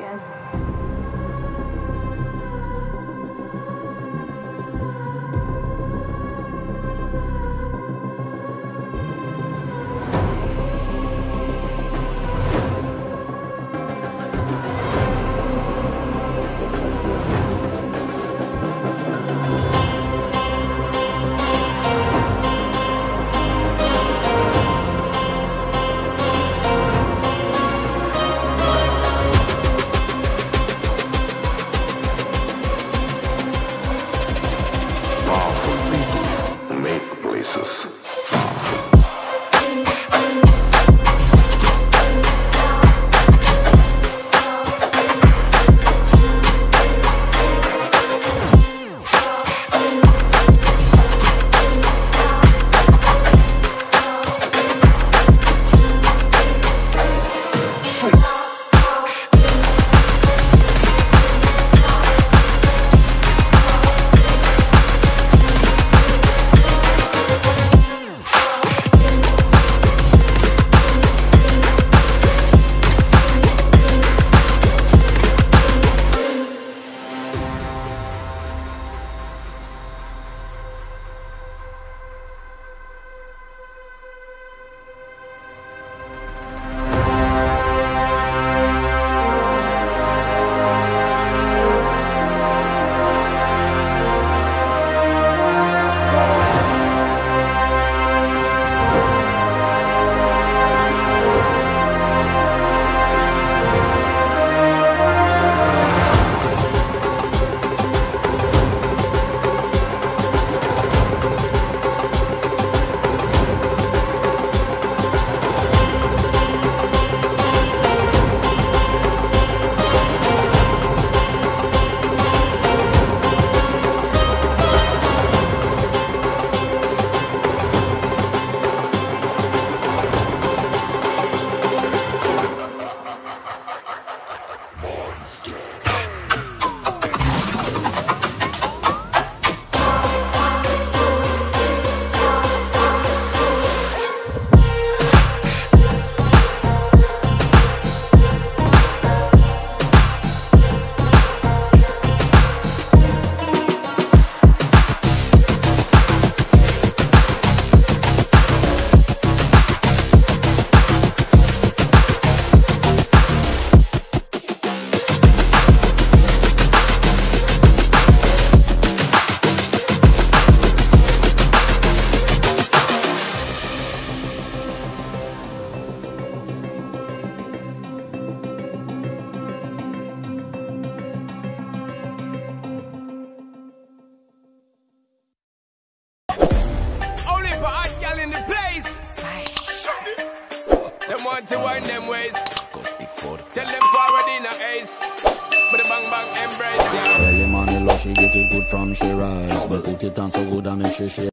Yes. To wind them ways. Tell them forward in a ace. But the bang bang embrace. Tell your money love, she get it good from she rise. But put it on so good and make sure she